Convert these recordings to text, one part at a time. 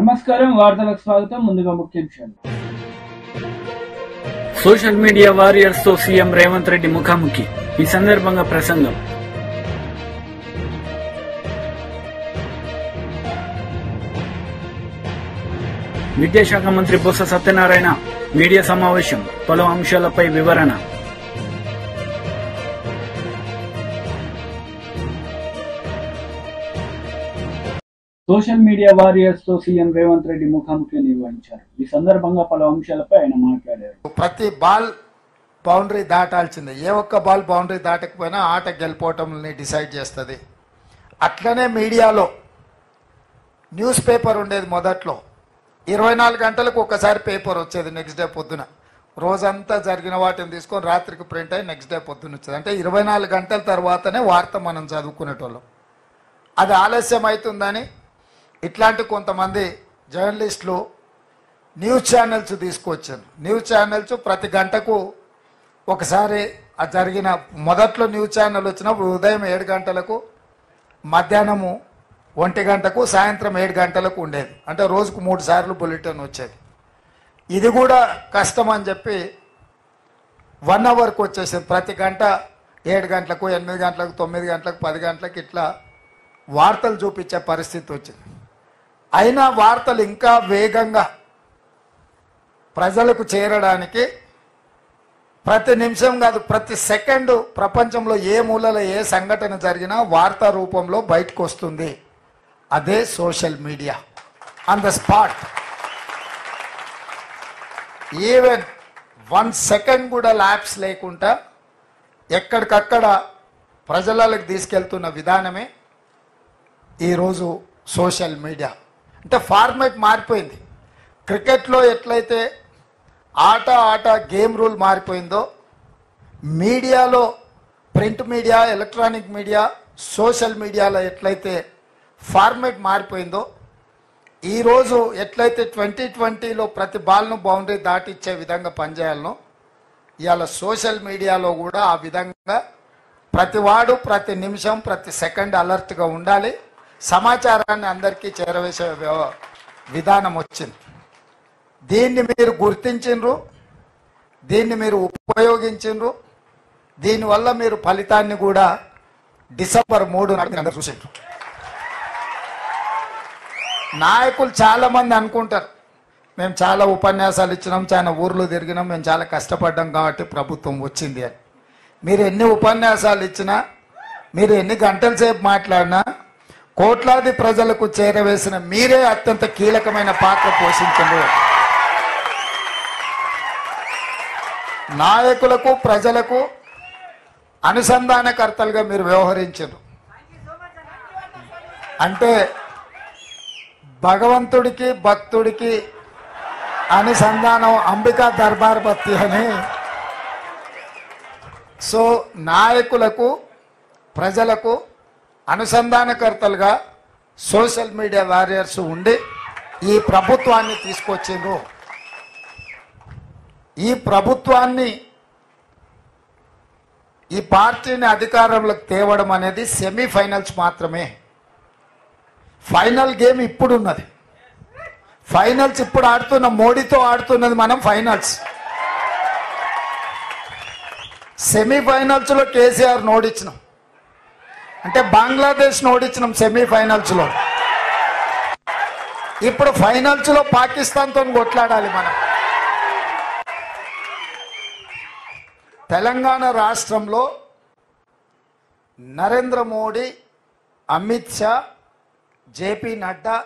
నమస్కారం, వార్తలకు స్వాగతం. ముందుగా ముఖ్యాంశాలు. సోషల్ మీడియా వారియర్స్ తో సీఎం రేవంత్ రెడ్డి ముఖాముఖి. ఈ సందర్భంగా ప్రసంగం. విద్యాశాఖ మంత్రి బొత్స సత్యనారాయణ మీడియా సమావేశం, పలు అంశాలపై వివరణ. సోషల్ మీడియా వారియర్స్ తో సీఎం రేవంత్ రెడ్డి ముఖాముఖి నిర్వహించారు. ఈ సందర్భంగా పలు అంశాలపై ఆయన మాట్లాడారు. ప్రతి బాల్ బౌండరీ దాటాల్సిందే. ఏ ఒక్క బాల్ బౌండరీ దాటకపోయినా ఆట గెలిపోవటంని డిసైడ్ చేస్తుంది. అట్లనే మీడియాలో న్యూస్ పేపర్ ఉండేది. మొదట్లో 24 గంటలకు ఒకసారి పేపర్ వచ్చేది. నెక్స్ట్ డే పొద్దున రోజంతా జరిగిన వాటిని తీసుకొని రాత్రికి ప్రింట్ అయ్యి నెక్స్ట్ డే పొద్దున వచ్చేది. అంటే 24 గంటల తర్వాతనే వార్త మనం చదువుకునేటోళ్ళం. అది ఆలస్యం అవుతుందని ఇట్లాంటి కొంతమంది జర్నలిస్టులు న్యూస్ ఛానల్స్ తీసుకొచ్చారు. న్యూస్ ఛానల్స్ ప్రతి గంటకు ఒకసారి ఆ జరిగిన మొదట్లో న్యూస్ ఛానల్ వచ్చినప్పుడు ఉదయం 7 గంటలకు, మధ్యాహ్నము 1 గంటకు, సాయంత్రం 7 గంటలకు ఉండేది. అంటే రోజుకు 3 సార్లు బులెటిన్ వచ్చేది. ఇది కూడా కష్టం అని చెప్పి 1 అవర్కి వచ్చేసింది. ప్రతి గంట 7 గంటలకు, 8 గంటలకు, 9 గంటలకు, 10 గంటలకు ఇట్లా వార్తలు చూపించే పరిస్థితి వచ్చింది. అయినా వార్తలు ఇంకా వేగంగా ప్రజలకు చేరడానికి ప్రతి నిమిషం కాదు, ప్రతి సెకండు ప్రపంచంలో ఏ మూలలో ఏ సంఘటన జరిగినా వార్తా రూపంలో బయటకు వస్తుంది. అదే social media. On the spot, even 1 second కూడా ల్యాప్స్ లేకుండా ఎక్కడికక్కడ ప్రజలకు తీసుకెళ్తున్న విధానమే ఈరోజు సోషల్ మీడియా. అంటే ఫార్మేట్ మారిపోయింది. క్రికెట్లో ఎట్లయితే ఆట గేమ్ రూల్ మారిపోయిందో, మీడియాలో print media, electronic media, social మీడియాలో ఎట్లయితే ఫార్మేట్ మారిపోయిందో, ఈరోజు ఎట్లయితే 2020లో ప్రతి బాల్ను బౌండరీ దాటిచ్చే విధంగా పనిచేయాలనో, ఇవాళ సోషల్ మీడియాలో కూడా ఆ విధంగా ప్రతివాడు ప్రతి నిమిషం ప్రతి సెకండ్ అలర్ట్గా ఉండాలి. సమాచారాన్ని అందరికీ చేరవేసే విధానం వచ్చింది. దీన్ని మీరు గుర్తించిండ్రు, దీన్ని మీరు ఉపయోగించిండ్రు. దీనివల్ల మీరు ఫలితాన్ని కూడా డిసెంబర్ 3 చూసిండ్రు. నాయకులు చాలామంది అనుకుంటారు, మేము చాలా ఉపన్యాసాలు ఇచ్చినాం, చాలా ఊర్లు తిరిగినాం, మేము చాలా కష్టపడ్డాం కాబట్టి ప్రభుత్వం వచ్చింది అని. మీరు ఎన్ని ఉపన్యాసాలు ఇచ్చినా, మీరు ఎన్ని గంటల సేపు మాట్లాడినా, కోట్లాది ప్రజలకు చేరవేసిన మీరే అత్యంత కీలకమైన పాత్ర పోషించారు. నాయకులకు ప్రజలకు అనుసంధానకర్తలుగా మీరు వ్యవహరించారు. అంటే భగవంతుడికి భక్తుడికి అనుసంధానం అంబికా దర్బార్ బత్తి అని. సో నాయకులకు ప్రజలకు అనుసంధానకర్తలుగా సోషల్ మీడియా వారియర్స్ ఉండి ఈ ప్రభుత్వాన్ని తీసుకొచ్చిండ్రు. ఈ ప్రభుత్వాన్ని, ఈ పార్టీని అధికారంలోకి తేవడం అనేది సెమీఫైనల్స్ మాత్రమే. ఫైనల్ గేమ్ ఇప్పుడు ఉన్నది. ఫైనల్స్ ఇప్పుడు ఆడుతున్న మోడీతో ఆడుతున్నది మనం ఫైనల్స్. సెమీఫైనల్స్లో కేసీఆర్ ఓడించినాం, అంటే బంగ్లాదేశ్ ఓడించినాం సెమీఫైనల్స్లో. ఇప్పుడు ఫైనల్స్లో పాకిస్తాన్తో కొట్లాడాలి మనం. తెలంగాణ రాష్ట్రంలో నరేంద్ర మోడీ, అమిత్ షా, జేపీ నడ్డా,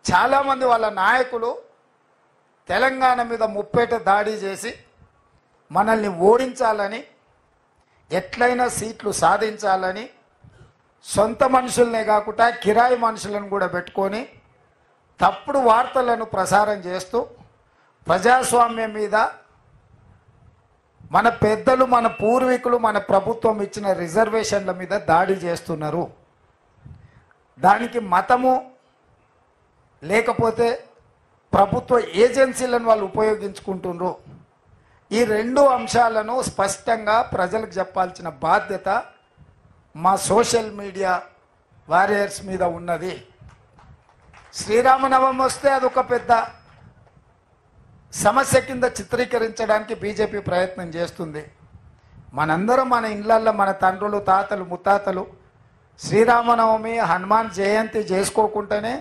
చాలామంది వాళ్ళ నాయకులు తెలంగాణ మీద ముప్పేట దాడి చేసి మనల్ని ఓడించాలని, ఎట్లయినా సీట్లు సాధించాలని, సొంత మనుషులనే కాకుండా కిరాయి మనుషులను కూడా పెట్టుకొని తప్పుడు వార్తలను ప్రసారం చేస్తూ ప్రజాస్వామ్యం మీద, మన పెద్దలు, మన పూర్వీకులు, మన ప్రభుత్వం ఇచ్చిన రిజర్వేషన్ల మీద దాడి చేస్తున్నారు. దానికి మతము లేకపోతే ప్రభుత్వ ఏజెన్సీలను వాళ్ళు ఉపయోగించుకుంటున్నారు. ఈ 2 అంశాలను స్పష్టంగా ప్రజలకు చెప్పాల్సిన బాధ్యత మా సోషల్ మీడియా వారియర్స్ మీద ఉన్నది. శ్రీరామనవమి వస్తే అదొక పెద్ద సమస్య కింద చిత్రీకరించడానికి బీజేపీ ప్రయత్నం చేస్తుంది. మనందరం మన ఇళ్లల్లో మన తండ్రులు తాతలు ముత్తాతలు శ్రీరామనవమి హనుమాన్ జయంతి చేసుకోకుండానే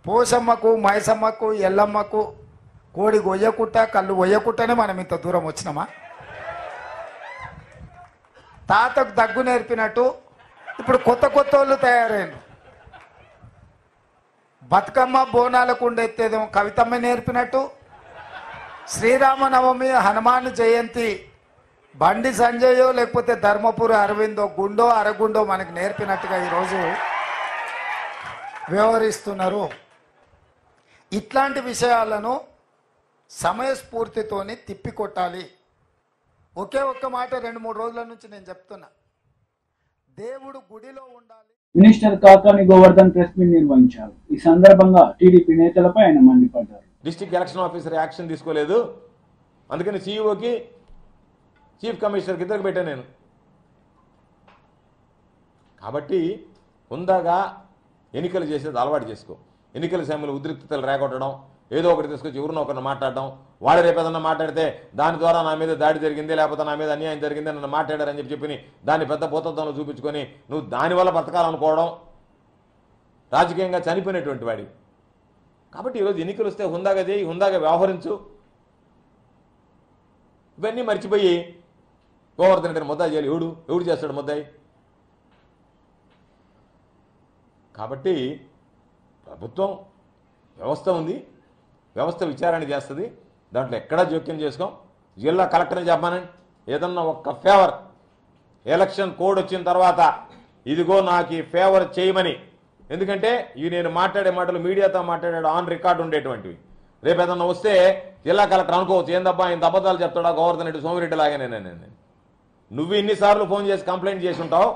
పోసమ్మకు మైసమ్మకు ఎల్లమ్మకు కోడి గొయ్యకుట్ట కళ్ళు గొయ్యకుట్టనే మనం ఇంత దూరం వచ్చినామా? తాతకు దగ్గు నేర్పినట్టు ఇప్పుడు కొత్త కొత్త వాళ్ళు తయారైన బతుకమ్మ బోనాలకు ఉండెత్తేదేమో కవితమ్మ నేర్పినట్టు శ్రీరామనవమి హనుమాన్ జయంతి బండి సంజయో లేకపోతే ధర్మపురి అరవిందో గుండో అరగుండో మనకు నేర్పినట్టుగా ఈరోజు వ్యవహరిస్తున్నారు. ఇట్లాంటి విషయాలను సమయస్ఫూర్తితోని తిప్పికొట్టాలి. ఒకే ఒక్క మాట 2-3 రోజుల నుంచి నేను చెప్తున్నా, దేవుడు గుడిలో ఉండాలి. Minister Kakani Govardhan press meet నిర్వహించారు. ఈ సందర్భంగా టీడీపీ నేతలపై ఆయన మండిపడ్డారు. డిస్ట్రిక్ట్ ఎలక్షన్ ఆఫీసర్ యాక్షన్ తీసుకోలేదు, అందుకని సీఈఓకి చీఫ్ కమిషనర్కి ఇద్దరికి పెట్టాను నేను. కాబట్టి హుందాగా ఎన్నికలు చేసేది అలవాటు చేసుకో. ఎన్నికల సమయంలో ఉద్రిక్తతలు రేగొట్టడం, ఏదో ఒకటి తీసుకొచ్చి ఎవరినో ఒకరిని మాట్లాడడం, వాడు రేపు ఏదన్నా మాట్లాడితే దాని ద్వారా నా మీద దాడి జరిగింది లేకపోతే నా మీద అన్యాయం జరిగింది నన్ను మాట్లాడారని చెప్పి దాన్ని పెద్ద పోతత్వంలో చూపించుకొని నువ్వు దానివల్ల బతకాలనుకోవడం రాజకీయంగా చనిపోయినటువంటి వాడి. కాబట్టి ఈరోజు ఎన్నికలు వస్తే హుందాగా చేయి, హుందాగా వ్యవహరించు. ఇవన్నీ మర్చిపోయి గోవర్ధన్ రెడ్డిని ముద్దాయి చేయాలి. ఎవడు చేస్తాడు ముద్దాయి? కాబట్టి ప్రభుత్వం వ్యవస్థ ఉంది, వ్యవస్థ విచారణ చేస్తుంది, దాంట్లో ఎక్కడా జోక్యం చేసుకోం. జిల్లా కలెక్టర్ని చెప్పానండి, ఏదన్నా ఒక్క ఫేవర్ ఎలక్షన్ కోడ్ వచ్చిన తర్వాత ఇదిగో నాకు ఈ ఫేవర్ చేయమని. ఎందుకంటే ఇవి నేను మాట్లాడే మాటలు మీడియాతో మాట్లాడాడు ఆన్ రికార్డు ఉండేటువంటివి. రేపు ఏదన్నా వస్తే జిల్లా కలెక్టర్ అనుకోవచ్చు, ఏందబ్బా ఇంత అబద్ధాలు చెప్తాడా గోవర్ధన్ రెడ్డి సోమిరెడ్డి లాగానే. నువ్వు ఇన్నిసార్లు ఫోన్ చేసి కంప్లైంట్ చేసి ఉంటావు.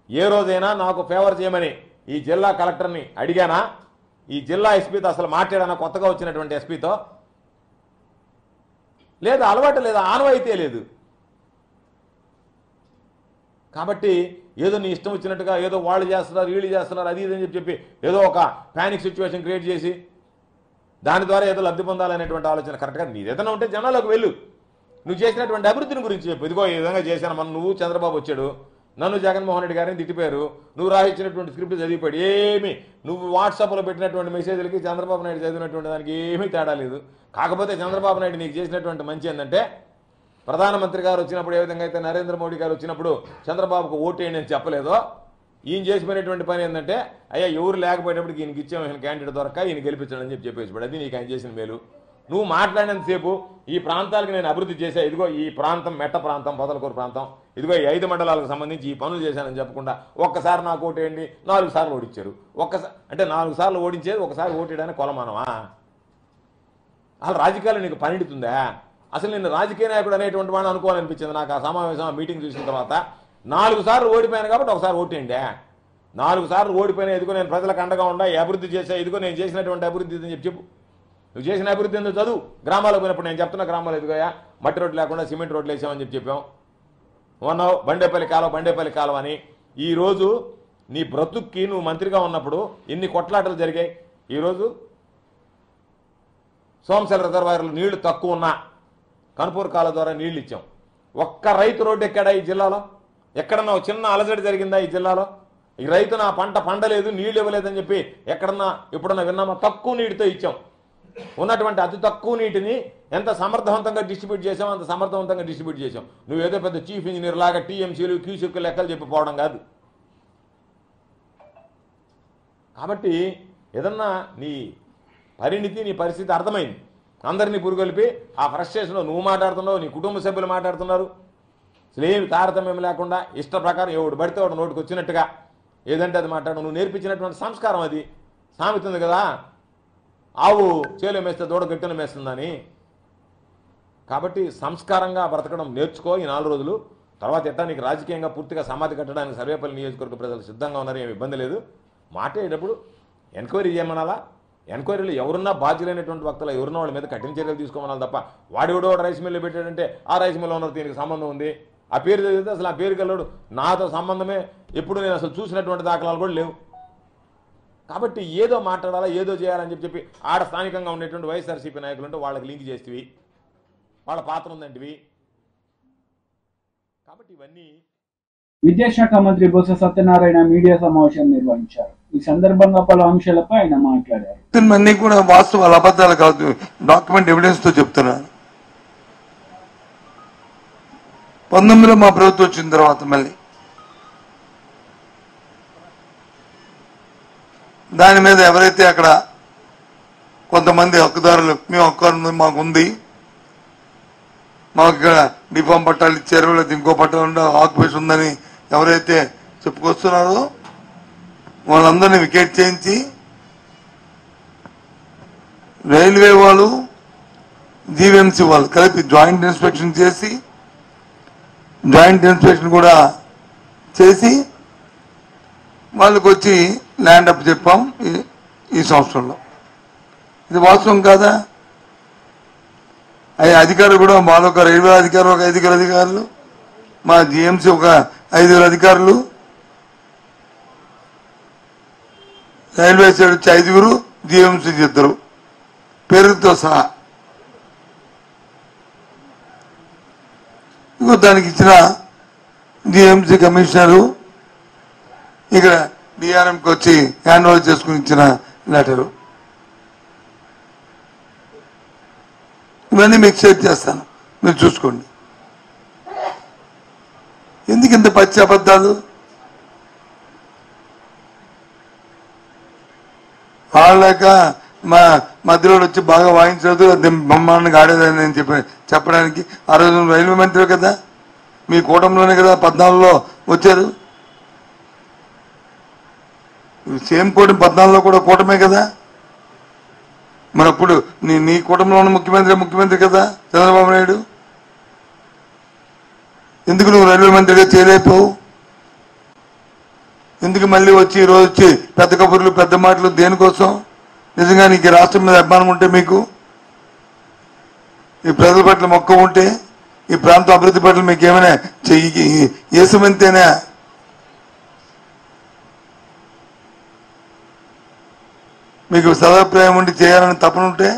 ఏ రోజైనా నాకు ఫేవర్ చేయమని ఈ జిల్లా కలెక్టర్ని అడిగానా? ఈ జిల్లా ఎస్పీతో అసలు మాట్లాడానా? కొత్తగా వచ్చినటువంటి ఎస్పీతో లేదా? అలవాటు లేదా? ఆనవాయితీ లేదు. కాబట్టి ఏదో నీ ఇష్టం వచ్చినట్టుగా ఏదో వాళ్ళు చేస్తున్నారు వీళ్ళు చేస్తున్నారు అది ఇది అని చెప్పి ఏదో ఒక ప్యానిక్ సిచ్యువేషన్ క్రియేట్ చేసి దాని ద్వారా ఏదో లబ్ధి పొందాలనేటువంటి ఆలోచన కరెక్ట్గా నీ ఏదైనా ఉంటే జనాలకు వెళ్ళు. నువ్వు చేసినటువంటి అభివృద్ధిని గురించి చెప్పు. ఇదిగో ఈ విధంగా చేశాను. మనం నువ్వు చంద్రబాబు వచ్చాడు, నన్ను జగన్మోహన్ రెడ్డి గారిని తిట్టిపోయారు, నువ్వు రాయించినటువంటి స్క్రిప్ట్ చదివిపోయాడు. ఏమి నువ్వు వాట్సాప్లో పెట్టినటువంటి మెసేజ్లకి చంద్రబాబు నాయుడు చదివినటువంటి దానికి ఏమీ తేడా లేదు. కాకపోతే చంద్రబాబు నాయుడు నీకు చేసినటువంటి మంచి ఏంటంటే ప్రధానమంత్రి గారు వచ్చినప్పుడు ఏ విధంగా అయితే నరేంద్ర మోడీ గారు వచ్చినప్పుడు చంద్రబాబుకు ఓటేయండి అని చెప్పలేదో, ఈయన చేసిపోయినటువంటి పని ఏంటంటే అయ్యా ఎవరు లేకపోయేటప్పుడు ఈయనకి ఇచ్చాము, ఈయన క్యాండిడేట్ దొరక ఈయన గెలిపించడం అని చెప్పేసి అది నీకు ఆయన చేసిన మేలు. నువ్వు మాట్లాడినంతసేపు ఈ ప్రాంతాలకు నేను అభివృద్ధి చేశా, ఇదిగో ఈ ప్రాంతం మెట్ట ప్రాంతం పొదలకూరు ప్రాంతం, ఇదిగో ఈ 5 మండలాలకు సంబంధించి ఈ పనులు చేశానని చెప్పకుండా ఒక్కసారి నాకు ఓటేయండి 4 సార్లు ఓడించారు. అంటే 4 సార్లు ఓడించేది ఒకసారి ఓటేయడానికి కొలమానమా? అసలు రాజకీయాలు నీకు పనిడుతుందా? అసలు నేను రాజకీయ నాయకుడు అనేటువంటి వాడిని అనుకోవాలనిపించింది నాకు ఆ సమావేశం ఆ మీటింగ్ చూసిన తర్వాత. 4 సార్లు ఓడిపోయాను కాబట్టి ఒకసారి ఓటేయండి. 4 సార్లు ఓడిపోయినా ఇదిగో నేను ప్రజలకు అండగా ఉండా అభివృద్ధి చేశా, ఇదిగో నేను చేసినటువంటి అభివృద్ధి అని చెప్పు. నువ్వు చేసిన అభివృద్ధి ఎందుకు చదువు. గ్రామాలకు పోయినప్పుడు నేను చెప్తున్నా, గ్రామాలు ఎదుగుయా మట్టి రోడ్లు లేకుండా సిమెంట్ రోడ్లు వేసామని చెప్పాం. ఉన్నావు బండేపల్లి కాలువ అని. ఈరోజు నీ బ్రతుక్కి నువ్వు మంత్రిగా ఉన్నప్పుడు ఎన్ని కొట్లాటలు జరిగాయి. ఈరోజు సోమశల రిజర్వాయర్లు నీళ్లు తక్కువ ఉన్నా కనుపూర్ కాలువ ద్వారా నీళ్లు ఇచ్చాం. ఒక్క రైతు రోడ్డు ఎక్కడా ఈ జిల్లాలో? ఎక్కడన్నా చిన్న అలజడి జరిగిందా ఈ జిల్లాలో? ఈ రైతు నా పంట పండలేదు నీళ్లు ఇవ్వలేదని చెప్పి ఎక్కడన్నా ఎప్పుడన్నా విన్నామా? తక్కువ నీటితో ఇచ్చాం. ఉన్నటువంటి అతి తక్కువ నీటిని ఎంత సమర్థవంతంగా డిస్ట్రిబ్యూట్ చేసామో అంత సమర్థవంతంగా డిస్ట్రిబ్యూట్ చేసాం. నువ్వేదో పెద్ద చీఫ్ ఇంజనీర్ లాగా టీఎంసీలు క్యూసెక్లు లెక్కలు చెప్పిపోవడం కాదు. కాబట్టి ఏదన్నా నీ పరిణితి నీ పరిస్థితి అర్థమైంది. అందరినీ పురుగొలిపి ఆ ఫ్రస్ట్రేషన్లో నువ్వు మాట్లాడుతున్నావు, నీ కుటుంబ సభ్యులు మాట్లాడుతున్నారు. అసలు ఏమి తారతమ్యం లేకుండా ఇష్ట ప్రకారం ఎవడు పడితే వాడు నోటికి వచ్చినట్టుగా ఏదంటే అది మాట్లాడు. నువ్వు నేర్పించినటువంటి సంస్కారం అది. సామెత ఉంది కదా, ఆవు చేలో మేస్తే దూడ గట్టిన మేస్తుందని. కాబట్టి సంస్కారంగా బ్రతకడం నేర్చుకో ఈ 4 రోజులు. తర్వాత ఎట్టా నీకు రాజకీయంగా పూర్తిగా సమాధి కట్టడానికి సర్వేపల్లి నియోజకవర్గ ప్రజలు సిద్ధంగా ఉన్నారు, ఏమి ఇబ్బంది లేదు. మాట్లాడేటప్పుడు ఎంక్వైరీ చేయమనాలా? ఎంక్వైరీలు ఎవరున్నా బాధ్యులైనటువంటి వక్తలు ఎవరున్నా వాళ్ళ మీద కఠిన చర్యలు తీసుకోమనాలి తప్ప వాడు రైస్ మిల్లు పెట్టాడంటే ఆ రైస్ మిల్ ఓనర్ దీనికి సంబంధం ఉంది, ఆ పేరు చదివితే అసలు ఆ పేరు గలడు నాతో సంబంధమే ఎప్పుడు నేను అసలు చూసినటువంటి దాఖలాలు కూడా లేవు. కాబట్టి ఏదో మాట్లాడాలా ఏదో చేయాలని చెప్పి ఆడ స్థానికంగా ఉండేటువంటి వైఎస్ఆర్సీపీ నాయకులు ఉంటే వాళ్ళకి లింక్ చేస్తేవి, వాళ్ళ పాత్ర ఉందంటివి. కాబట్టి ఇవన్నీ. విద్యాశాఖ మంత్రి బొత్స సత్యనారాయణ మీడియా సమావేశం నిర్వహించారు. ఈ సందర్భంగా పలు అంశాలపై ఆయన మాట్లాడారు. అన్ని కూడా వాస్తవాలు అబద్ధాలు కాదు, డాక్యుమెంట్ ఎవిడెన్స్ తో చెప్తున్నారు. 19లో మా ప్రభుత్వం వచ్చిన తర్వాత మళ్ళీ దాని మీద ఎవరైతే అక్కడ కొంతమంది హక్కుదారులు, మేము హక్కు మాకుంది, మాకు ఇక్కడ డిఫామ్ పట్టాలు ఇచ్చారు, లేదా ఇంకో పట్టాలు ఆక్యుపేషన్ ఉందని ఎవరైతే చెప్పుకొస్తున్నారో వాళ్ళందరినీ వికెట్ చేయించి రైల్వే వాళ్ళు జీవీఎంసీ వాళ్ళు కలిపి జాయింట్ ఇన్స్పెక్షన్ చేసి కూడా చేసి వాళ్ళకి వచ్చి ల్యాండ్ అప్ చెప్పాం ఈ సంవత్సరంలో. ఇది వాస్తవం కాదా? అధికారులు కూడా మాదొక రైల్వే అధికారులు ఒక 5 అధికారులు, మా జీఎంసీ ఒక 5 అధికారులు, రైల్వే సైడ్ వచ్చి 5, జీఎంసీ 2 పేరుతో సహా. ఇంకో దానికి ఇచ్చిన జీఎంసీ కమిషనరు ఇక్కడ డిఆర్ఎంకి వచ్చి హ్యాండ్ ఓవర్ చేసుకుని ఇచ్చిన లెటరు. ఇవన్నీ మీకు షేర్ చేస్తాను, మీరు చూసుకోండి. ఎందుకు ఇంత పచ్చి అబద్ధాలు? వాళ్ళక మా మధ్యలో వచ్చి బాగా వాయించలేదు, బ్రహ్మాండంగా ఆడేదని నేను చెప్పడానికి. ఆ రోజు రైల్వే మంత్రి కదా, మీ కూటమిలోనే కదా 14లో వచ్చారు. సేమ్ కూటమి 14లో కూడా కూటమే కదా. మరి అప్పుడు నీ కూటమిలో ఉన్న ముఖ్యమంత్రి కదా చంద్రబాబు నాయుడు. ఎందుకు నువ్వు రైల్వే మంత్రిగా చేయలేకపోవు? ఎందుకు మళ్ళీ వచ్చి ఈరోజు వచ్చి పెద్ద కబుర్లు పెద్ద మాటలు దేనికోసం? నిజంగా నీకు రాష్ట్రం మీద అభిమానం ఉంటే, మీకు ఈ ప్రజల పట్ల మక్కువ ఉంటే, ఈ ప్రాంతం అభివృద్ధి పట్ల మీకు ఏమైనా ఏసుమంతేనా? మీకు సదాభిప్రాయం ఉండి చేయాలని తపనుంటే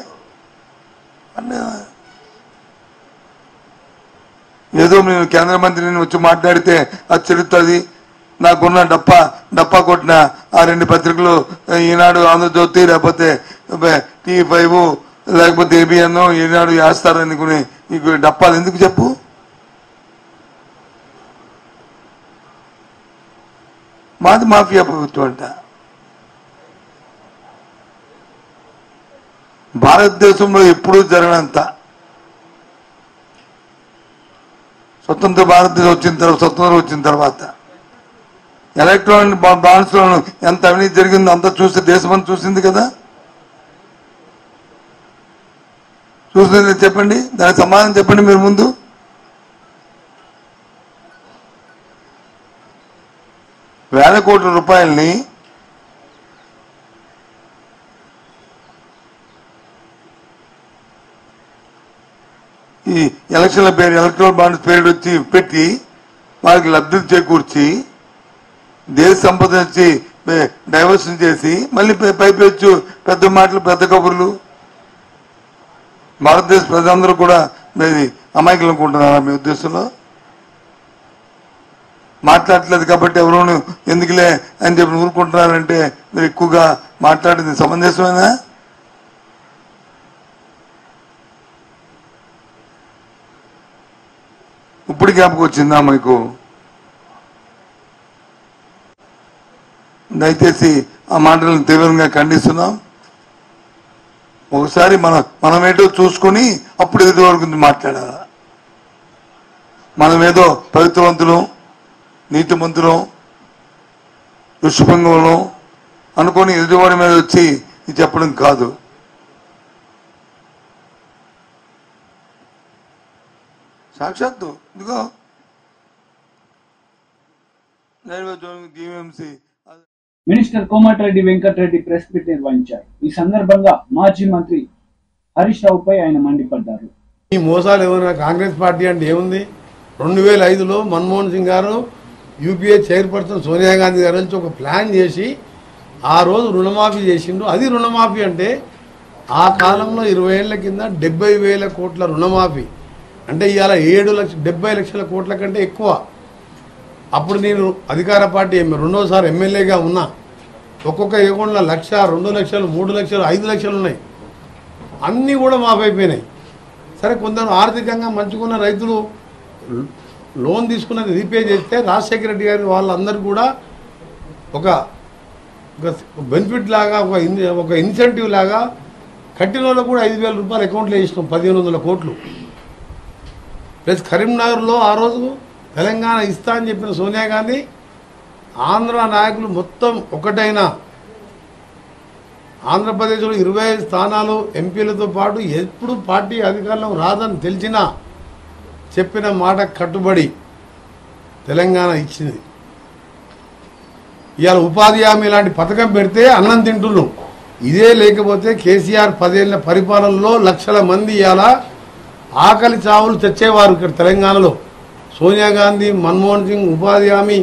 ఏదో నేను కేంద్ర మంత్రిని వచ్చి మాట్లాడితే అది చెల్లుతుంది. నాకున్న డప్పా కొట్టిన ఆ 2 పత్రికలు, ఈనాడు, ఆంధ్రజ్యోతి, లేకపోతే T5 లేకపోతే ABN, ఈనాడు వేస్తారనుకుని నీకు డప్పాలు ఎందుకు చెప్పు? మాది మాఫియా ప్రభుత్వం అంట. భారతదేశంలో ఎప్పుడూ జరగనంత స్వతంత్రం వచ్చిన తర్వాత ఎలక్ట్రానిక్ బాండ్స్ లో ఎంత అవినీతి జరిగిందో అంతా చూస్తే దేశమంతా చూసింది కదా. చూసింది చెప్పండి, దానికి సమాధానం చెప్పండి మీరు ముందు. వేల కోట్ల రూపాయల్ని ఈ ఎలక్షన్ల పేరు, ఎలక్ట్రల్ బాండ్స్ పేరు వచ్చి పెట్టి వాళ్ళకి లబ్ధి చేకూర్చి దేశ సంపద వచ్చి డైవర్షన్ చేసి మళ్ళీ పైపెచ్చు పెద్ద మాటలు పెద్ద కబుర్లు. భారతదేశ ప్రజలందరూ కూడా మీది అమాయకులు అనుకుంటున్నారా మీ ఉద్దేశంలో? మాట్లాడట్లేదు కాబట్టి ఎవరు ఎందుకులే అని చెప్పి ఊరుకుంటున్నారంటే మీరు ఎక్కువగా మాట్లాడింది సమంజసమేనా? ఇప్పుడు జ్ఞాపకం వచ్చిందా మీకు? దయచేసి ఆ మాటలను తీవ్రంగా ఖండిస్తున్నాం. ఒకసారి మనమేటో చూసుకుని అప్పుడు ఎదుటి వరకు మాట్లాడాలా. మనమేదో పవిత్రవంతులు, నీతిమంతులు, ఋషిపంగంలో అనుకొని ఎదుటివాడి మీద వచ్చి చెప్పడం కాదు. సాక్షాత్తు ఇదిగో GVMC minister Komatireddy Venkatreddy press meet నిర్వహించారు. ఈ సందర్భంగా మాజీ మంత్రి హరీష్ రావుపై ఆయన మండిపడ్డారు. ఈ మోసాలు ఏమైనా కాంగ్రెస్ పార్టీ అంటే ఏముంది? 2005లో మన్మోహన్ సింగ్ గారు యూపీఏ చైర్పర్సన్ సోనియా గాంధీ గారు వచ్చి ఒక ప్లాన్ చేసి ఆ రోజు రుణమాఫీ చేసిండు. అది రుణమాఫీ అంటే ఆ కాలంలో 20 ఏళ్ల కింద 70,000 కోట్ల రుణమాఫీ అంటే ఇవాళ 70 లక్షల కోట్ల కంటే ఎక్కువ. అప్పుడు నేను అధికార పార్టీ రెండోసారి ఎమ్మెల్యేగా ఉన్నా. ఒక్కొక్క అకౌంట్లో 1,00,000, 2 లక్షలు, 3 లక్షలు, 5 లక్షలు ఉన్నాయి. అన్నీ కూడా మాఫీ అయిపోయినాయి. సరే, కొందరు ఆర్థికంగా మంచుకున్న రైతులు లోన్ తీసుకున్నది రీపే చేస్తే రాజశేఖర రెడ్డి గారి వాళ్ళందరూ కూడా ఒక బెనిఫిట్ లాగా ఒక ఇన్సెంటివ్ లాగా కట్టిన వాళ్ళకు కూడా 5,000 రూపాయలు అకౌంట్లో వేసినాం, 1,500 కోట్లు. ప్లస్ కరీంనగర్లో ఆ రోజు తెలంగాణ ఇస్తా అని చెప్పిన సోనియా గాంధీ ఆంధ్ర నాయకులు మొత్తం ఒకటైన ఆంధ్రప్రదేశ్లో 25 స్థానాలు ఎంపీలతో పాటు ఎప్పుడు పార్టీ అధికారంలో రాదని తెలిసినా చెప్పిన మాట కట్టుబడి తెలంగాణ ఇచ్చింది. ఇవాళ ఉపాధి హామీ లాంటి పథకం పెడితే అన్నం తింటున్నాం. ఇదే లేకపోతే కేసీఆర్ 10 ఏళ్ల పరిపాలనలో లక్షల మంది ఇవాళ ఆకలి చావులు తెచ్చేవారు ఇక్కడ తెలంగాణలో. సోనియా గాంధీ, మన్మోహన్ సింగ్ ఉపాధి హామీ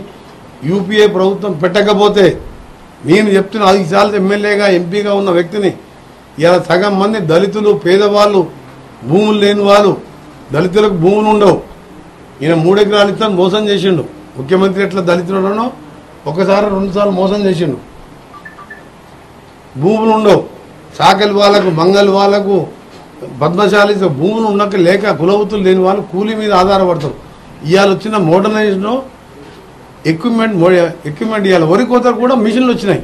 యూపీఏ ప్రభుత్వం పెట్టకపోతే నేను చెప్తున్న 5 సార్లు ఎమ్మెల్యేగా ఎంపీగా ఉన్న వ్యక్తిని ఇలా సగం మంది దళితులు, పేదవాళ్ళు, భూములు లేని వాళ్ళు, దళితులకు భూములు ఉండవు. ఈయన 3 ఎకరాలు ఇస్తాను మోసం చేసిండు. ముఖ్యమంత్రి ఎట్లా దళితులను ఒకసారి 2 సార్లు మోసం చేసిండు. భూములు ఉండవు, చాకలి వాళ్ళకు, మంగళ వాళ్ళకు, పద్మశాలి భూములు ఉండక లేక కులవృత్తులు లేని వాళ్ళు కూలీ మీద ఆధారపడతారు. ఇవాళ వచ్చిన మోడర్నైజేషన్ ఎక్విప్మెంట్ ఇవాళ వరి కోతలు కూడా మిషన్లు వచ్చినాయి.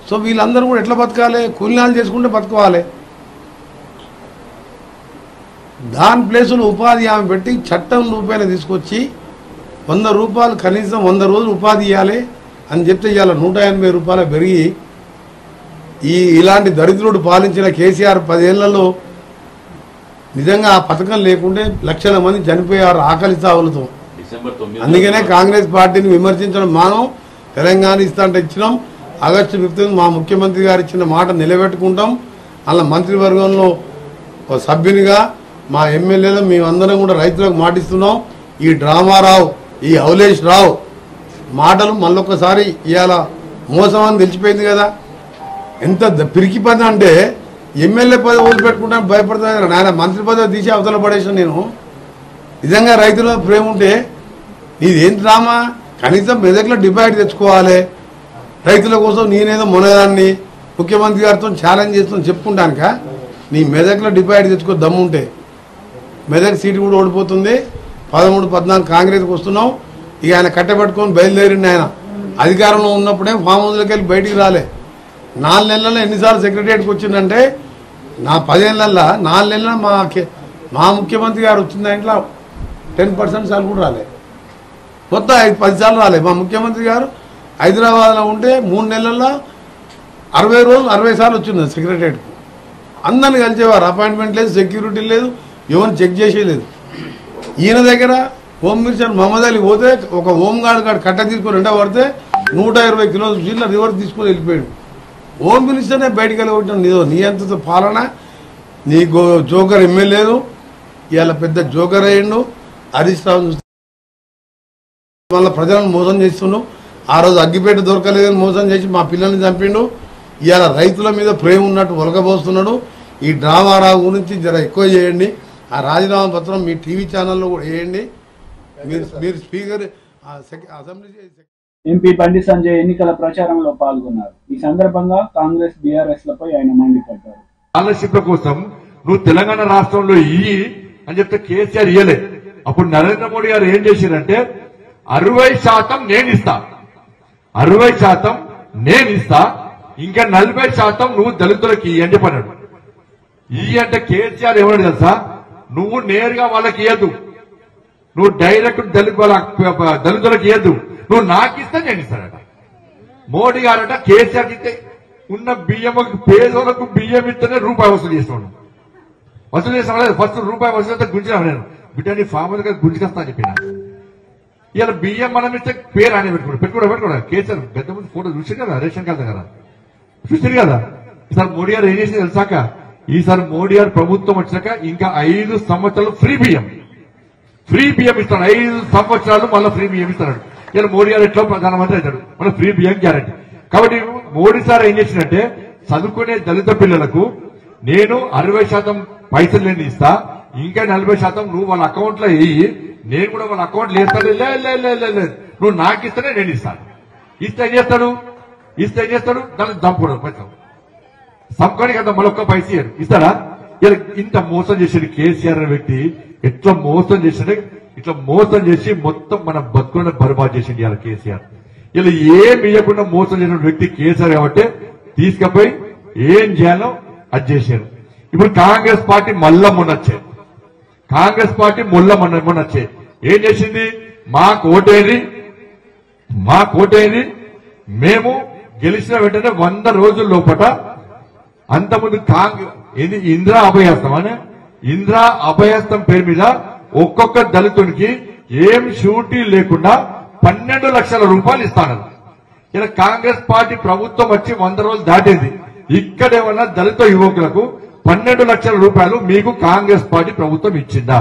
సో వీళ్ళందరూ కూడా ఎట్లా బతకాలి? కూలీనాలు చేసుకుంటే బతకవాలి. దాని ప్లేసులు ఉపాధి హామీ పెట్టి చట్టం రూపాయలు తీసుకొచ్చి 100 రూపాయలు కనీసం 100 రోజులు ఉపాధి ఇవ్వాలి అని చెప్తే ఇవాళ 180 రూపాయలు పెరిగి ఇలాంటి దరిద్రుడు పాలించిన కేసీఆర్ 10 ఏళ్లలో నిజంగా ఆ పథకం లేకుంటే లక్షల మంది చనిపోయారు ఆకలి చావులతో. అందుకనే కాంగ్రెస్ పార్టీని విమర్శించడం మానం. తెలంగాణ ఇస్తాంటే ఇచ్చినాం. ఆగస్టు 15 మా ముఖ్యమంత్రి గారు ఇచ్చిన మాట నిలబెట్టుకుంటాం. అలా మంత్రివర్గంలో సభ్యునిగా మా ఎమ్మెల్యేలు మేమందరం కూడా రైతులకు మాటిస్తున్నాం. ఈ డ్రామారావు, ఈ అవలేష్ రావు మాటలు మళ్ళొక్కసారి ఇవాళ మోసం అని తెలిసిపోయింది కదా. ఎంత పిరికి పని అంటే ఎమ్మెల్యే పదవి వదిలిపెట్టుకుంటాను భయపడుతుంది. నాయన మంత్రి పదవి తీసి అవతల పడేసిన నేను. నిజంగా రైతుల ప్రేమ ఉంటే నీదేం డ్రామా? కనీసం మెదక్లో డిబేట్ తెచ్చుకోవాలి. రైతుల కోసం నేనేదో మొనదాన్ని ముఖ్యమంత్రి గారితో ఛాలెంజ్ చేస్తాను చెప్పుకుంటానుక. నీ మెదక్లో డిబేట్ తెచ్చుకో దమ్ముంటే. మెదక్ సీటు కూడా ఓడిపోతుంది. 13, 14 కాంగ్రెస్కి వస్తున్నాం. ఇక ఆయన కట్టబెట్టుకొని బయలుదేరిండి. ఆయన అధికారంలో ఉన్నప్పుడే ఫామ్ హౌస్లోకి వెళ్ళి బయటికి రాలే. 4 నెలల్లో ఎన్నిసార్లు సెక్రటరియట్కి వచ్చిందంటే నా 10 ఏళ్ళల్లో 4 నెలల మా ముఖ్యమంత్రి గారు వచ్చిన దాంట్లో 10% సార్లు కూడా రాలే. మొత్తం 10 సార్లు రాలే. మా ముఖ్యమంత్రి గారు హైదరాబాద్లో ఉంటే 3 నెలల్లో 60 రోజులు 60 సార్లు వచ్చింది సెక్రటరియట్కు. అందరిని కలిసేవారు. అపాయింట్మెంట్ లేదు, సెక్యూరిటీ లేదు, ఎవరిని చెక్ చేసేయలేదు. ఈయన దగ్గర హోమ్ మినిస్టర్ మహమ్మద్ అలీ పోతే ఒక హోంగార్డ్ గార్డ్ కట్ట తీసుకొని రెండో పడితే 120 కిలోమీటర్ల జిల్లా రివర్స్ తీసుకొని వెళ్ళిపోయాడు. హోమ్ మినిస్టర్నే బయటికి వెళ్ళి నీ అంత పాలన, నీ జోకర్ ఎమ్మెల్యేలు ఇవాళ పెద్ద జోకర్ అయ్యిండు. హరీష్ రావు మళ్ళీ ప్రజలను మోసం చేస్తుండు. ఆ రోజు అగ్గిపేట దొరకలేదని మోసం చేసి మా పిల్లల్ని చంపిండు. ఇవాళ రైతుల మీద ప్రేమ ఉన్నట్టు ఒలకబోస్తున్నాడు. ఈ డ్రామారావు గురించి జర ఎక్కువ చేయండి. ఆ రాజీనామా పత్రం మీ టీవీ ఛానల్లో కూడా వేయండి. మీరు speaker assembly MP Bandi Sanjay ఎన్నికల ప్రచారంలో పాల్గొన్నారు. ఈ సందర్భంగా కాంగ్రెస్, బీఆర్ఎస్ లపై ఆయన మండిపడ్డారు. స్కాలర్షిప్ల కోసం నువ్వు తెలంగాణ రాష్ట్రంలో ఇయ్యి అని చెప్తే కేసీఆర్ ఇయ్యలే. అప్పుడు నరేంద్ర మోడీ గారు ఏం చేశారంటే 60% నేను ఇస్తా, 60% నేను ఇస్తా, ఇంకా 40% నువ్వు దళితులకి ఇయ్యి అని చెప్పన్నాడు. ఇయ్యి అంటే కేసీఆర్ ఏమన్నాడు తెలుసా? నువ్వు నేరుగా వాళ్ళకి ఇయ్యద్దు, నువ్వు డైరెక్ట్ దళితులకు ఇయ్యద్దు, నువ్వు నాకు ఇస్తే నేను ఇస్తాడట. మోడీ గారట కేసీఆర్ ఇస్తే ఉన్న బియ్యం పేదోళ్లకు బియ్యం ఇస్తేనే రూపాయి వసూలు చేస్తున్నాడు. వసూలు చేసిన ఫస్ట్ రూపాయి వసూలు అయితే గుంజినా నేను బిడ్డని ఫామ్ గుంజుకొస్తా అని చెప్పిన. ఇలా బియ్యం మనం ఇస్తే పేరు ఆయన పెట్టుకోవడం కేసీఆర్ పెద్ద ముందు ఫోటో చూసి కదా రేషన్ కార్డు కదా చూసారు కదా. ఈసారి మోడీ గారు ఏం చేసి తెలిసాక, ఈసారి మోడీ గారు ప్రభుత్వం వచ్చాక ఇంకా 5 సంవత్సరాలు ఫ్రీ బియ్యం ఇస్తాడు. 5 సంవత్సరాలు మళ్ళీ ఫ్రీ బియ్యం ఇస్తాడు. ఇలా మోడీ గారు ఎట్లా ప్రధానమంత్రి అవుతాడు, మళ్ళీ ఫ్రీ బియ్యం గ్యారెంటీ. కాబట్టి మోడీ సార్ ఏం చేసినట్టే చదువుకునే దళిత పిల్లలకు నేను 60% పైసలు నేను ఇస్తా, ఇంకా 40% నువ్వు వాళ్ళ అకౌంట్ లో వేయి, నేను కూడా వాళ్ళ అకౌంట్ లో వేస్తాను. లేదు నువ్వు నాకు ఇస్తేనే నేను ఇస్తాను. ఇస్తే ఏం చేస్తాడు దాన్ని చంపుకోవడం పైసలు సంపకానికి అంత మరొక్క పైస ఇస్తాడా? ఇలా ఇంత మోసం చేసాడు కేసీఆర్ అనే వ్యక్తి. ఎట్లా మోసం చేసాడు, ఇట్లా మోసం చేసి మొత్తం మన బతుకులను బర్బాద్ చేసింది ఇలా కేసీఆర్. ఇలా ఏం ఇవ్వకుండా మోసం చేసిన వ్యక్తి కేసీఆర్ కాబట్టి తీసుకుపోయి ఏం చేయాలో అది చేశారు. ఇప్పుడు కాంగ్రెస్ పార్టీ మళ్ళా మొన్నొచ్చాయి, మొన్నొచ్చాయి. ఏం చేసింది? మా కోటేది మేము గెలిచిన వెంటనే 100 రోజుల లోపల అంతకుముందు ఇది ఇందిరా అభయహస్తం పేరు మీద ఒక్కొక్క దళితునికి ఏం షూరిటీ లేకుండా 12 లక్షల రూపాయలు ఇస్తాను. ఇలా కాంగ్రెస్ పార్టీ ప్రభుత్వం వచ్చి 100 రోజులు దాటింది. ఇక్కడేమన్నా దళిత యువకులకు 12 లక్షల రూపాయలు మీకు కాంగ్రెస్ పార్టీ ప్రభుత్వం ఇచ్చిందా?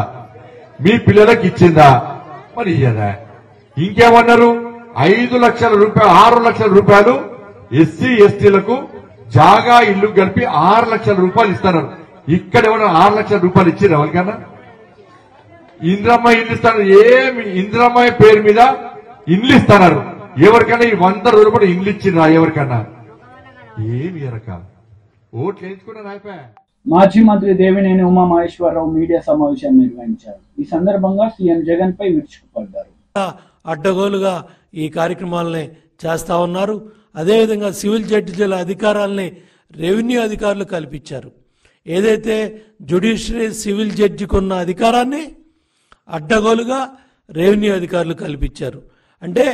మీ పిల్లలకు ఇచ్చిందా? మరి ఇయ్యదా? ఇంకేమన్నారు? 5 లక్షల రూపాయలు 6 లక్షల రూపాయలు ఎస్సీ ఎస్టీలకు జాగా ఇల్లు కలిపి 6 లక్షల రూపాయలు ఇస్తారు. ఇక్కడ ఏమన్నా 6 లక్షల రూపాయలు ఇచ్చారు ఎవరికన్నా? ఇందిరమ్మ ఇల్లు ఇస్తారు. ఏమి ఇందిరమ్మ పేరు మీద ఇల్లు ఇస్తున్నారు. ఎవరికైనా ఈ 100 రోజులు కూడా ఇల్లు ఇచ్చిరా? ఎవరికన్నా ఏమి ఎరక ఓట్లు వేయించుకున్నారు అయిపోయా. మాజీ మంత్రి దేవినేని ఉమామహేశ్వరరావు మీడియా సమావేశాన్ని నిర్వహించారు. ఈ సందర్భంగా సీఎం జగన్ పై విరుచుకుపడ్డారు. అడ్డగోలుగా ఈ కార్యక్రమాలని చేస్తా ఉన్నారు. అదేవిధంగా సివిల్ జడ్జిల అధికారాలని రెవెన్యూ అధికారులు కల్పించారు. ఏదైతే జ్యుడిషియరీ సివిల్ జడ్జికి ఉన్న అధికారాన్ని అడ్డగోలుగా రెవెన్యూ అధికారులు కల్పించారు. అంటే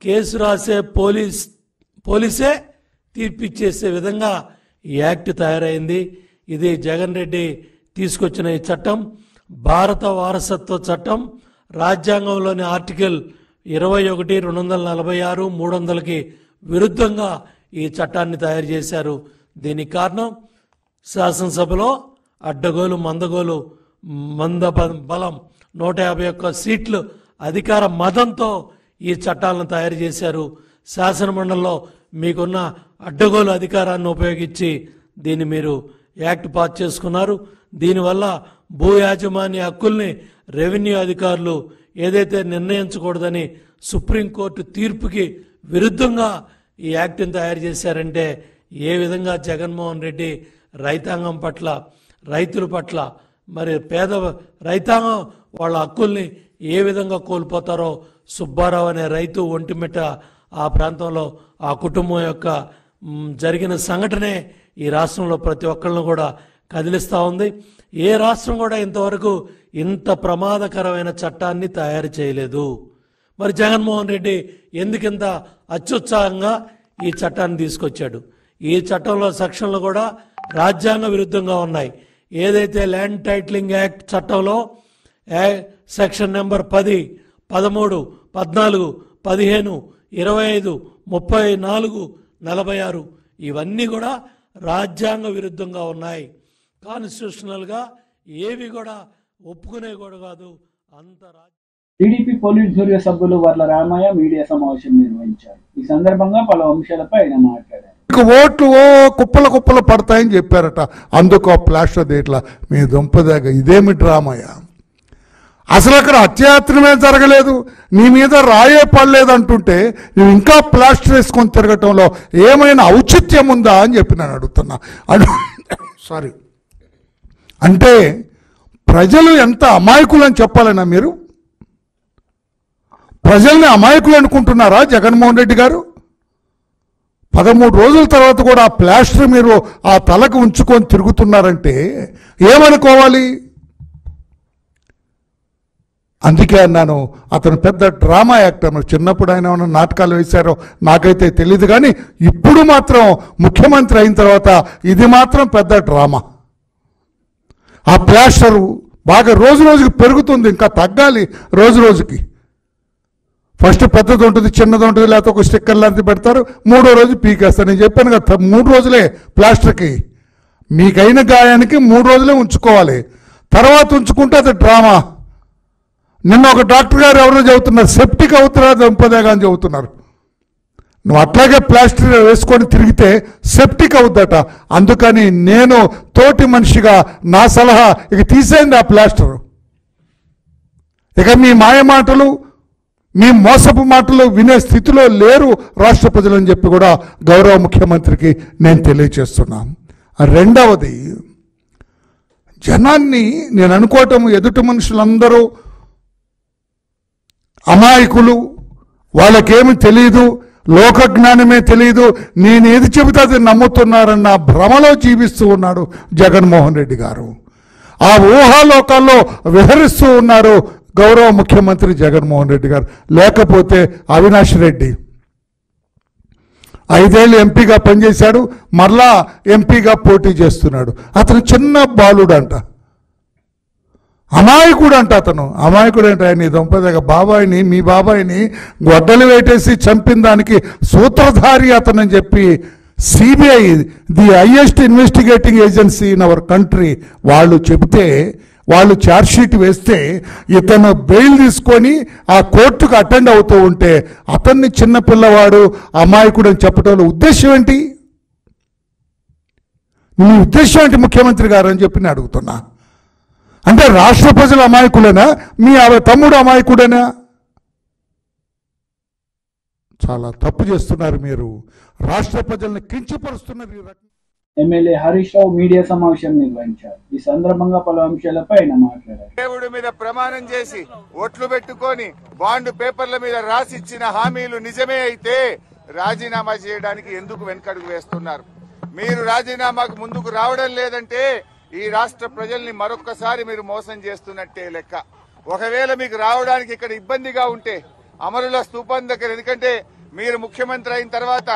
కేసు రాసే పోలీసే తీర్పిచ్చేసే విధంగా ఈ యాక్ట్ తయారైంది. ఇది జగన్ రెడ్డి తీసుకొచ్చిన ఈ చట్టం భారత వారసత్వ చట్టం. రాజ్యాంగంలోని ఆర్టికల్ 21, 246, 300కి విరుద్ధంగా ఈ చట్టాన్ని తయారు చేశారు. దీనికి కారణం శాసనసభలో అడ్డగోలు మందగోలు బలం 151 సీట్లు అధికార మదంతో ఈ చట్టాలను తయారు చేశారు. శాసనమండలిలో మీకున్న అడ్డగోలు అధికారాన్ని ఉపయోగించి దీన్ని మీరు యాక్ట్ పాస్ చేసుకున్నారు. దీనివల్ల భూ యాజమాన్య హక్కుల్ని రెవెన్యూ అధికారులు ఏదైతే నిర్ణయించకూడదని సుప్రీంకోర్టు తీర్పుకి విరుద్ధంగా ఈ యాక్ట్ని తయారు చేశారంటే ఏ విధంగా జగన్మోహన్ రెడ్డి రైతాంగం పట్ల, రైతుల పట్ల, మరి పేద రైతాంగం వాళ్ళ హక్కుల్ని ఏ విధంగా కోల్పోతారో సుబ్బారావు అనే రైతు ఒంటిమిట్ట ఆ ప్రాంతంలో ఆ కుటుంబం యొక్క జరిగిన సంఘటనే ఈ రాష్ట్రంలో ప్రతి ఒక్కళ్ళను కూడా కదిలిస్తూ ఉంది. ఏ రాష్ట్రం కూడా ఇంతవరకు ఇంత ప్రమాదకరమైన చట్టాన్ని తయారు చేయలేదు. మరి జగన్మోహన్ రెడ్డి ఎందుకింత అత్యుత్సాహంగా ఈ చట్టాన్ని తీసుకొచ్చాడు? ఈ చట్టంలో సెక్షన్లు కూడా రాజ్యాంగ విరుద్ధంగా ఉన్నాయి. ఏదైతే ల్యాండ్ టైటిలింగ్ యాక్ట్ చట్టంలో సెక్షన్ నెంబర్ 10, 13, 14, 15, 25, 34, 46 ఇవన్నీ కూడా రాజ్యాంగ విరుద్ధంగా ఉన్నాయి. కాన్స్టిట్యూషనల్గా ఏవి కూడా ఒప్పుకునే కూడా కాదు. టీడీపీ పోలిట్ బ్యూరో సభ్యులు వర్ల రామయ్య మీడియా సమావేశం నిర్వహించారు. ఈ సందర్భంగా పలు అంశాలపై ఆయన మాట్లాడారు. ఓట్లు కుప్పలు పడతాయని చెప్పారట. అందుకు ఆ ప్లాస్టర్ దేట్లా మీ దుంపదాగా ఇదేమి డ్రామాయా? అసలు అక్కడ అత్యాత్రమే జరగలేదు, నీ మీద రాయే పడలేదు అంటుంటే నువ్వు ఇంకా ప్లాస్టర్ వేసుకొని తిరగటంలో ఏమైనా ఔచిత్యం ఉందా అని చెప్పి నేను అడుగుతున్నా. సారీ, అంటే ప్రజలు ఎంత అమాయకులు అని చెప్పాలన్నా మీరు? ప్రజల్ని అమాయకులు అనుకుంటున్నారా జగన్మోహన్ రెడ్డి గారు? 13 రోజుల తర్వాత కూడా ఆ ప్లాస్టర్ మీరు ఆ తలకు ఉంచుకొని తిరుగుతున్నారంటే ఏమనుకోవాలి? అందుకే అన్నాను, అతను పెద్ద డ్రామా యాక్టర్. చిన్నప్పుడు ఆయన ఏమైనా నాటకాలు వేశారో నాకైతే తెలియదు, కానీ ఇప్పుడు మాత్రం ముఖ్యమంత్రి అయిన తర్వాత ఇది మాత్రం పెద్ద డ్రామా. ఆ ప్లాస్టరు బాగా రోజు రోజుకి పెరుగుతుంది, ఇంకా తగ్గాలి రోజు రోజుకి. ఫస్ట్ పెద్దది ఉంటుంది, చిన్నది ఉంటుంది, లేకపోతే ఒక స్టిక్కర్ లాంటిది పెడతారు, 3వ రోజు పీకేస్తారు. నేను చెప్పాను కదా 3 రోజులే ప్లాస్టర్కి. మీకైన గాయానికి 3 రోజులే ఉంచుకోవాలి, తర్వాత ఉంచుకుంటే అది డ్రామా. నిన్న ఒక డాక్టర్ గారు ఎవరో చెబుతున్నారు, సెప్టిక్ అవుతున్నా దంపదేగా అని చెబుతున్నారు. నువ్వు అట్లాగే ప్లాస్టర్ వేసుకొని తిరిగితే సెప్టిక్ అవుద్దట. అందుకని నేను తోటి మనిషిగా నా సలహా, ఇక తీసేయండి ఆ ప్లాస్టర్. ఇక మీ మాయ మాటలు, మీ మోసపు మాటలు వినే స్థితిలో లేరు రాష్ట్ర ప్రజలని చెప్పి కూడా గౌరవ ముఖ్యమంత్రికి నేను తెలియజేస్తున్నాను. రెండవది, జనాన్ని నేను అనుకోవటం ఎదుటి మనుషులందరూ అమాయకులు, వాళ్ళకేమి తెలియదు, లోకజ్ఞానమే తెలియదు, నేను ఏది చెబితే అది నమ్ముతున్నారన్న భ్రమలో జీవిస్తూ ఉన్నాడు జగన్మోహన్ రెడ్డి గారు. ఆ ఊహాలోకాల్లో విహరిస్తూ ఉన్నారు గౌరవ ముఖ్యమంత్రి జగన్మోహన్ రెడ్డి గారు. లేకపోతే అవినాష్ రెడ్డి 5 ఏళ్ళు ఎంపీగా పనిచేశాడు, మరలా ఎంపీగా పోటీ చేస్తున్నాడు. అతను చిన్న బాలుడంట, అమాయకుడు అంట. అతను అమాయకుడు అంటే ఆయన దొంపదగ బాబాయిని, మీ బాబాయిని గొడ్డలు వేటేసి చంపిన దానికి సూత్రధారి అతనని చెప్పి CBI, the highest investigating agency in our country, వాళ్ళు చెబితే, వాళ్ళు ఛార్జ్షీట్ వేస్తే ఇతను బెయిల్ తీసుకొని ఆ కోర్టుకు అటెండ్ అవుతూ ఉంటే అతన్ని చిన్నపిల్లవాడు, అమాయకుడు అని చెప్పడం ఉద్దేశం ఏంటి? మీ ఉద్దేశం ఏంటి ముఖ్యమంత్రి గారు అని చెప్పి నేను అడుగుతున్నా. అంటే రాష్ట్ర ప్రజలు అమాయకులేనా? మీ తమ్ముడు అమాయకుడేనా? చాలా తప్పు చేస్తున్నారు మీరు, రాష్ట్ర ప్రజల్ని కించపరుస్తున్నారు. ఎమ్మెల్యే హరీష్ రావు మీడియా సమావేశం నిర్వహించారు. ఈ సందర్భంగా పలు అంశాలపై ఆయన మాట్లాడారు. దేవుడి మీద ప్రమాణం చేసి ఓట్లు పెట్టుకొని బాండ్ పేపర్ల మీద రాసిచ్చిన హామీలు నిజమే అయితే రాజీనామా చేయడానికి ఎందుకు వెనకడుగు వేస్తున్నారు? మీరు రాజీనామాకు ముందుకు రావడం లేదంటే ఈ రాష్ట్ర ప్రజల్ని మరొక్కసారి మీరు మోసం చేస్తున్నట్టే లెక్క. ఒకవేళ మీకు రావడానికి ఇక్కడ ఇబ్బందిగా ఉంటే అమరుల స్తూపం దగ్గర, ఎందుకంటే మీరు ముఖ్యమంత్రి అయిన తర్వాత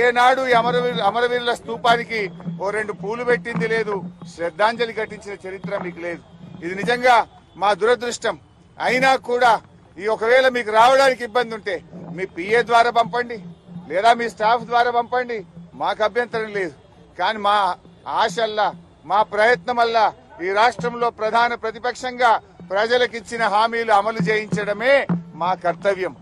ఏనాడు అమరవీరుల స్తూపానికి 2 పూలు పెట్టింది లేదు, శ్రద్ధాంజలి ఘటించిన చరిత్ర మీకు లేదు. ఇది నిజంగా మా దురదృష్టం. అయినా కూడా ఈ ఒకవేళ మీకు రావడానికి ఇబ్బంది ఉంటే మీ పిఏ ద్వారా పంపండి, లేదా మీ స్టాఫ్ ద్వారా పంపండి, మాకు అభ్యంతరం లేదు. కానీ మా ఆశల్లా, మా ప్రయత్నం వల్ల ఈ రాష్ట్రంలో ప్రధాన ప్రతిపక్షంగా ప్రజలకిచ్చిన హామీలు అమలు చేయించడమే మా కర్తవ్యం.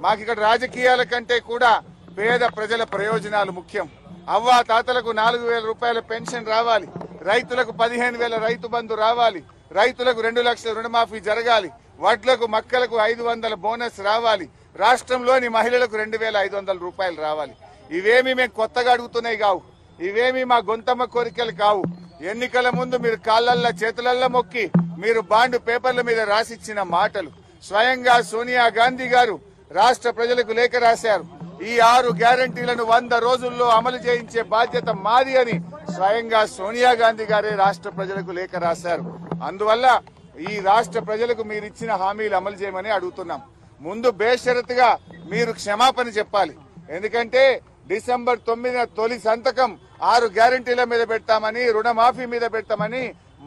మాకు ఇక్కడ రాజకీయాల కంటే కూడా పేద ప్రజల ప్రయోజనాలు ముఖ్యం. అవ్వా తాతలకు 4,000 రూపాయల పెన్షన్ రావాలి, రైతులకు 15,000 రైతు బంధు రావాలి, రైతులకు 2 లక్షల రుణమాఫీ జరగాలి, వడ్లకు మక్కలకు 500 బోనస్ రావాలి, రాష్ట్రంలోని మహిళలకు 2,500 రూపాయలు రావాలి. ఇవేమి మేము కొత్తగా అడుగుతున్నాయి కావు, ఇవేమి మా గొంతమ్మ కోరికలు కావు. ఎన్నికల ముందు మీరు కాళ్లల్లా చేతులల్లా మొక్కి మీరు బాండ్ పేపర్ల మీద రాసిచ్చిన మాటలు. స్వయంగా సోనియా గాంధీ గారు రాష్ట్ర ప్రజలకు లేఖ రాశారు. ఈ 6 గ్యారంటీలను 100 రోజుల్లో అమలు చేయించే బాధ్యత మాది అని స్వయంగా సోనియా గాంధీ గారే రాష్ట్ర ప్రజలకు లేఖ రాశారు. అందువల్ల ఈ రాష్ట్ర ప్రజలకు మీరు ఇచ్చిన హామీలు అమలు చేయమని అడుగుతున్నాం. ముందు బేషరతుగా మీరు క్షమాపణ చెప్పాలి. ఎందుకంటే డిసెంబర్ 9న తొలి సంతకం 6 గ్యారంటీల మీద పెడతామని, రుణమాఫీ మీద పెడతామని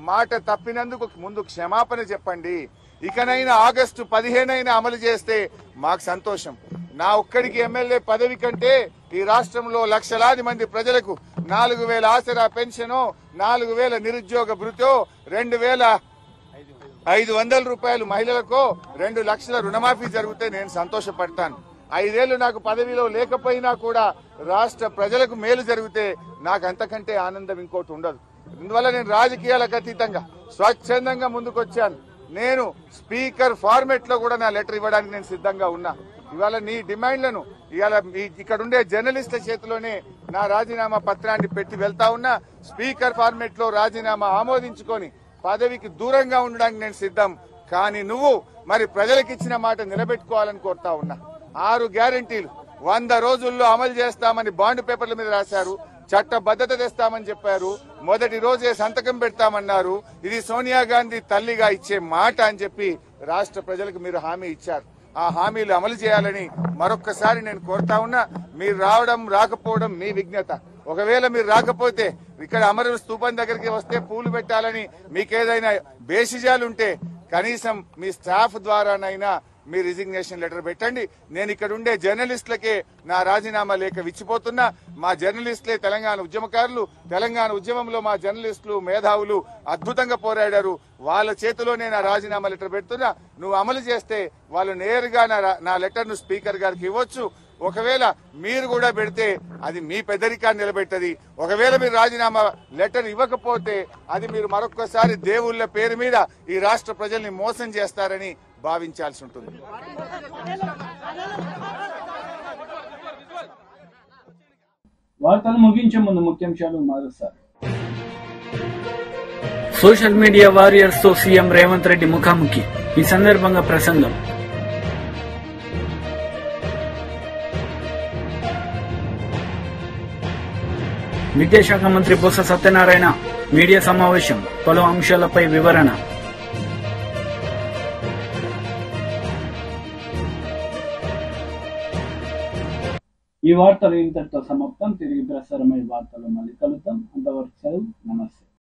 మాట తప్పినందుకు ముందు క్షమాపణ చెప్పండి. ఇకనైనా ఆగస్టు 15 అమలు చేస్తే మాకు సంతోషం. నా ఒక్కడికి ఎమ్మెల్యే పదవి కంటే ఈ రాష్ట్రంలో లక్షలాది మంది ప్రజలకు 4,000 ఆసరా పెన్షనో, 4,000 నిరుద్యోగ భృతో, 2,500 రూపాయలు మహిళలకో, 2 లక్షల రుణమాఫీ జరిగితే నేను సంతోషపడతాను. 5 ఏళ్లు నాకు పదవిలో లేకపోయినా కూడా రాష్ట్ర ప్రజలకు మేలు జరిగితే నాకు అంతకంటే ఆనందం ఇంకోటి ఉండదు. అందువల్ల నేను రాజకీయాలకు అతీతంగా స్వచ్ఛందంగా ముందుకొచ్చాను. నేను స్పీకర్ ఫార్మెట్ లో కూడా నా లెటర్ ఇవ్వడానికి నేను సిద్ధంగా ఉన్నా. ఇవాళ నీ డిమాండ్లను ఇవాళ ఇక్కడ ఉండే జర్నలిస్టుల చేతిలోనే నా రాజీనామా పత్రాన్ని పెట్టి వెళ్తా ఉన్నా. స్పీకర్ ఫార్మెట్ లో రాజీనామా ఆమోదించుకొని పదవికి దూరంగా ఉండడానికి నేను సిద్ధం. కానీ నువ్వు మరి ప్రజలకు ఇచ్చిన మాట నిలబెట్టుకోవాలని కోరుతా ఉన్నా. 6 గ్యారంటీలు 100 రోజుల్లో అమలు చేస్తామని బాండ్ పేపర్ల మీద రాశారు. చట్టబద్ధత తెస్తామని చెప్పారు. మొదటి రోజే సంతకం పెడతామన్నారు. ఇది సోనియా గాంధీ తల్లిగా ఇచ్చే మాట అని చెప్పి రాష్ట్ర ప్రజలకు మీరు హామీ ఇచ్చారు. ఆ హామీలు అమలు చేయాలని మరొక్కసారి నేను కోరుతా ఉన్నా. మీరు రావడం రాకపోవడం మీ విజ్ఞత. ఒకవేళ మీరు రాకపోతే ఇక్కడ అమర స్తూపం దగ్గరికి వస్తే పూలు పెట్టాలని మీకేదైనా బేసిజాలుంటే కనీసం మీ స్టాఫ్ ద్వారానైనా మీ రిజిగ్నేషన్ లెటర్ పెట్టండి. నేను ఇక్కడ ఉండే జర్నలిస్టులకే నా రాజీనామా లేఖ విచ్చిపోతున్నా. మా జర్నలిస్టులే తెలంగాణ ఉద్యమకారులు. తెలంగాణ ఉద్యమంలో మా జర్నలిస్టులు మేధావులు అద్భుతంగా పోరాడారు. వాళ్ళ చేతిలోనే నా రాజీనామా లెటర్ పెడుతున్నా. నువ్వు అమలు చేస్తే వాళ్ళు నేరుగా నా లెటర్ ను స్పీకర్ గారికి ఇవ్వచ్చు. ఒకవేళ మీరు కూడా పెడితే అది మీ పెద్దరికాన్ని నిలబెట్టది. ఒకవేళ మీరు రాజీనామా లెటర్ ఇవ్వకపోతే అది మీరు మరొక్కసారి దేవుళ్ళ పేరు మీద ఈ రాష్ట్ర ప్రజల్ని మోసం చేస్తారని భావించాల్సి ఉంటుంది. వార్తలు ముగించే ముందు ముఖ్యాంశాలు మరోసారి. సోషల్ మీడియా వారియర్స్ తో సీఎం రేవంత్ రెడ్డి ముఖాముఖి. ఈ సందర్భంగా ప్రసంగం. విద్యాశాఖ మంత్రి బొత్స సత్యనారాయణ మీడియా సమావేశం, పలు అంశాలపై వివరణ. ఈ వార్తలు ఇంతటితో సమాప్తం. తిరిగి ప్రసారమయ్యే వార్తలు మళ్ళీ కలుద్దాం. అంతవరకు సెలవు. నమస్తే.